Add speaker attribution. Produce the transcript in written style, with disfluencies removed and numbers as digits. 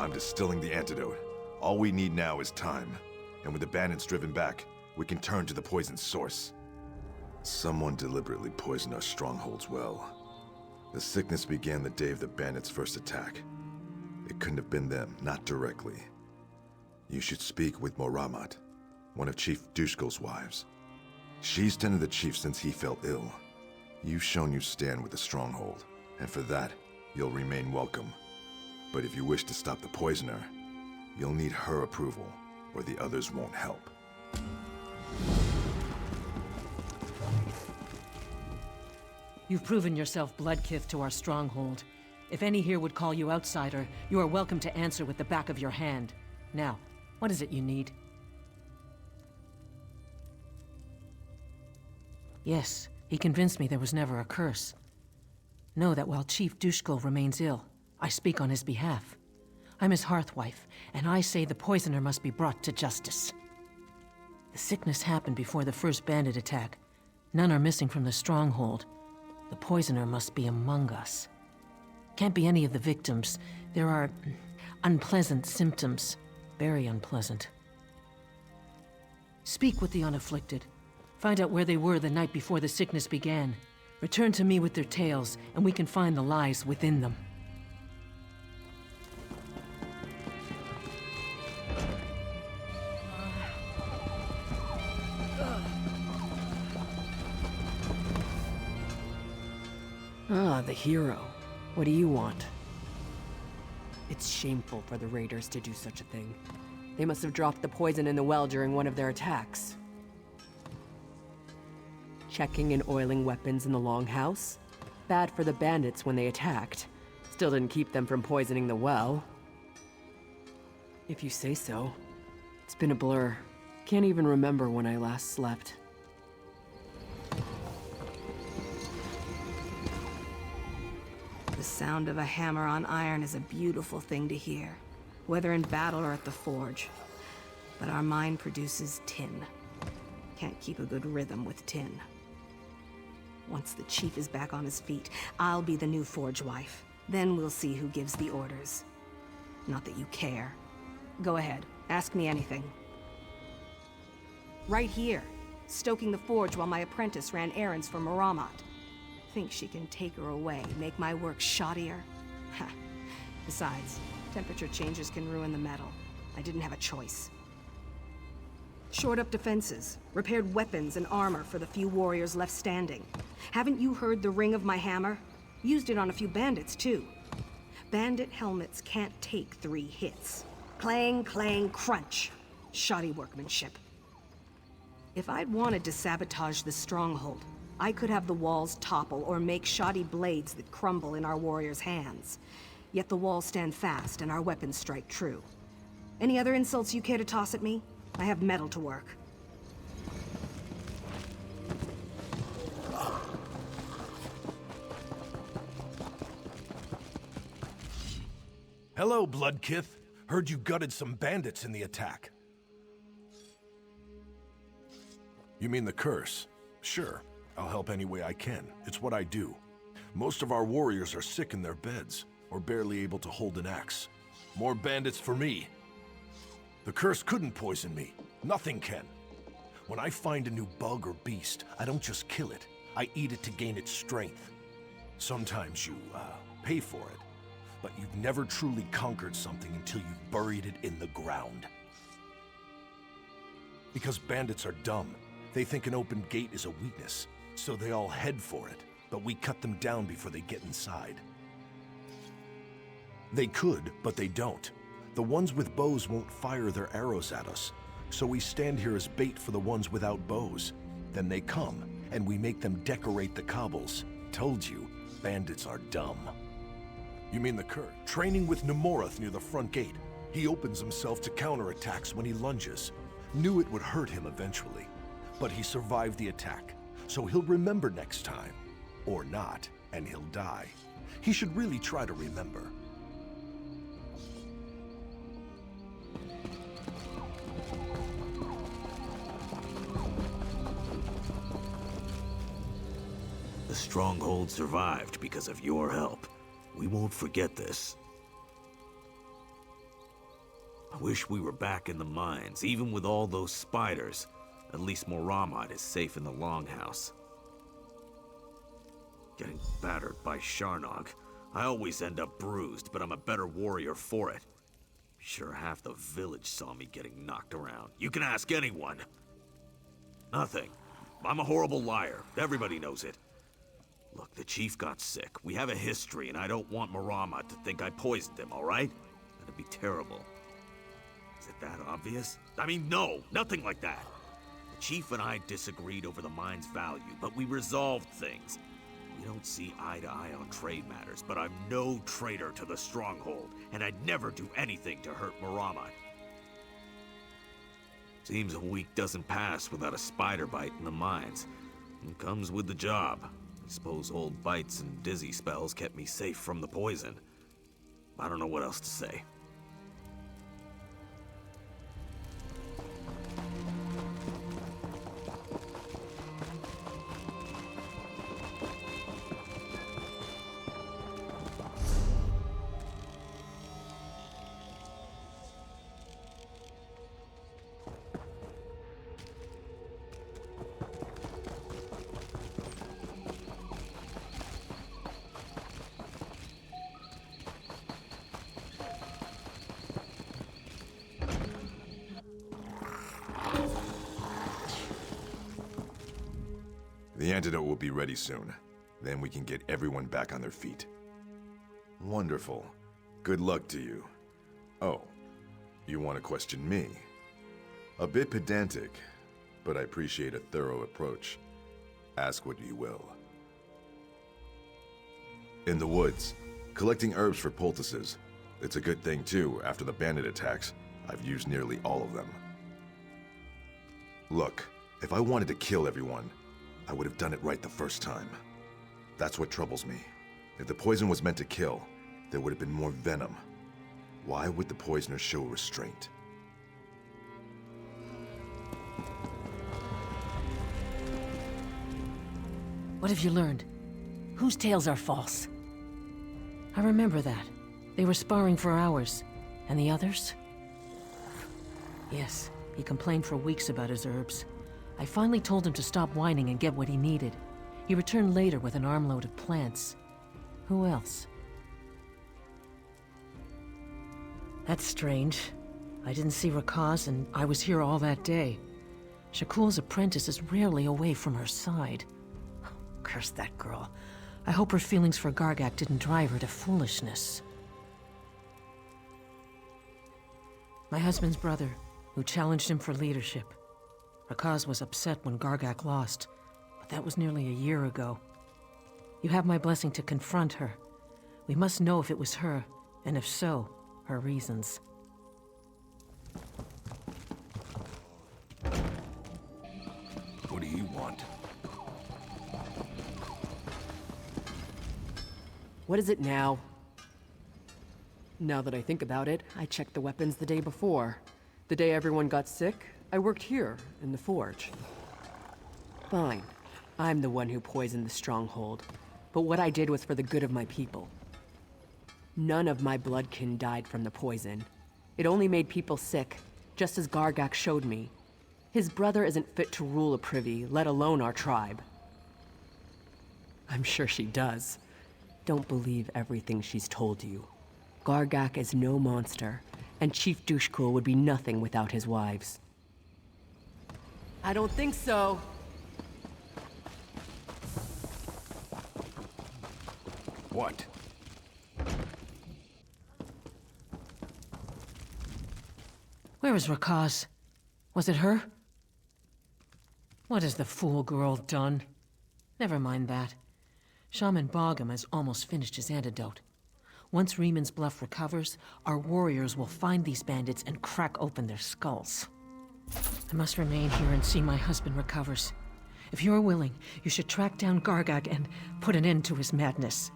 Speaker 1: time distilling the antidote. All we need now is time. And with the bandits driven back, we can turn to the poison's source. Someone deliberately poisoned our stronghold's well. The sickness began the day of the bandits' first attack. It couldn't have been them, not directly. You should speak with Moramat, one of Chief Dushkul's wives. She's tended the chief since he fell ill. You've shown you stand with the stronghold, and for that, you'll remain welcome. But if you wish to stop the poisoner, you'll need her approval, or the others won't help.
Speaker 2: You've proven yourself bloodkith to our stronghold. If any here would call you outsider, you are welcome to answer with the back of your hand. Now, what is it you need? Yes, he convinced me there was never a curse. Know that while Chief Dushkul remains ill, I speak on his behalf. I'm his hearthwife, and I say the poisoner must be brought to justice. The sickness happened before the first bandit attack. None are missing from the stronghold. The poisoner must be among us. Can't be any of the victims. There are unpleasant symptoms. Very unpleasant. Speak with the unafflicted. Find out where they were the night before the sickness began. Return to me with their tales, and we can find the lies within them.
Speaker 3: Ah, the hero. What do you want? It's shameful for the raiders to do such a thing. They must have dropped the poison in the well during one of their attacks. Checking and oiling weapons in the longhouse? Bad for the bandits when they attacked. Still didn't keep them from poisoning the well. If you say so. It's been a blur. Can't even remember when I last slept.
Speaker 4: The sound of a hammer on iron is a beautiful thing to hear, whether in battle or at the forge. But our mine produces tin. Can't keep a good rhythm with tin. Once the chief is back on his feet, I'll be the new forge wife. Then we'll see who gives the orders. Not that you care. Go ahead, ask me anything. Right here, stoking the forge while my apprentice ran errands for Maramat. Think she can take her away, make my work shoddier? Ha. Besides, temperature changes can ruin the metal. I didn't have a choice. Shored up defenses, repaired weapons and armor for the few warriors left standing. Haven't you heard the ring of my hammer? Used it on a few bandits, too. Bandit helmets can't take 3 hits. Clang, clang, crunch. Shoddy workmanship. If I'd wanted to sabotage the stronghold, I could have the walls topple or make shoddy blades that crumble in our warriors' hands. Yet the walls stand fast and our weapons strike true. Any other insults you care to toss at me? I have metal to work.
Speaker 5: Hello, Bloodkith. Heard you gutted some bandits in the attack. You mean the curse? Sure. I'll help any way I can. It's what I do. Most of our warriors are sick in their beds, or barely able to hold an axe. More bandits for me. The curse couldn't poison me. Nothing can. When I find a new bug or beast, I don't just kill it. I eat it to gain its strength. Sometimes you, pay for it. But you've never truly conquered something until you've buried it in the ground. Because bandits are dumb. They think an open gate is a weakness. So they all head for it, but we cut them down before they get inside. They could, but they don't. The ones with bows won't fire their arrows at us, so we stand here as bait for the ones without bows. Then they come, and we make them decorate the cobbles. Told you, bandits are dumb. You mean the Kurd? Training with Nemorath near the front gate. He opens himself to counterattacks when he lunges. Knew it would hurt him eventually, but he survived the attack. So he'll remember next time. Or not, and he'll die. He should really try to remember.
Speaker 6: The stronghold survived because of your help. We won't forget this. I wish we were back in the mines, even with all those spiders. At least Moramad is safe in the longhouse. Getting battered by Sharnog. I always end up bruised, but I'm a better warrior for it. Sure half the village saw me getting knocked around. You can ask anyone. Nothing. I'm a horrible liar. Everybody knows it. Look, the chief got sick. We have a history, and I don't want Moramad to think I poisoned him, all right? That'd be terrible. Is it that obvious? I mean, no, nothing like that. The chief and I disagreed over the mine's value, but we resolved things. We don't see eye to eye on trade matters, but I'm no traitor to the Stronghold, and I'd never do anything to hurt Moramad. Seems a week doesn't pass without a spider bite in the mines. It comes with the job. I suppose old bites and dizzy spells kept me safe from the poison. I don't know what else to say.
Speaker 1: The antidote will be ready soon. Then we can get everyone back on their feet. Wonderful. Good luck to you. Oh, you want to question me? A bit pedantic, but I appreciate a thorough approach. Ask what you will. In the woods, collecting herbs for poultices. It's a good thing too, after the bandit attacks. I've used nearly all of them. Look, if I wanted to kill everyone, I would have done it right the first time. That's what troubles me. If the poison was meant to kill, there would have been more venom. Why would the poisoner show restraint?
Speaker 2: What have you learned? Whose tales are false? I remember that. They were sparring for hours. And the others? Yes, he complained for weeks about his herbs. I finally told him to stop whining and get what he needed. He returned later with an armload of plants. Who else? That's strange. I didn't see Rakaz, and I was here all that day. Shakul's apprentice is rarely away from her side. Curse that girl. I hope her feelings for Gargak didn't drive her to foolishness. My husband's brother, who challenged him for leadership. Rakaz was upset when Gargak lost, but that was nearly a year ago. You have my blessing to confront her. We must know if it was her, and if so, her reasons.
Speaker 5: What do you want?
Speaker 3: What is it now? Now that I think about it, I checked the weapons the day before. The day everyone got sick, I worked here, in the forge. Fine. I'm the one who poisoned the stronghold. But what I did was for the good of my people. None of my bloodkin died from the poison. It only made people sick, just as Gargak showed me. His brother isn't fit to rule a privy, let alone our tribe. I'm sure she does. Don't believe everything she's told you. Gargak is no monster, and Chief Dushkul would be nothing without his wives. I don't think so.
Speaker 5: What?
Speaker 2: Where is Rakaz? Was it her? What has the fool girl done? Never mind that. Shaman Bogum has almost finished his antidote. Once Rieman's Bluff recovers, our warriors will find these bandits and crack open their skulls. I must remain here and see my husband recovers. If you're willing, you should track down Gargak and put an end to his madness.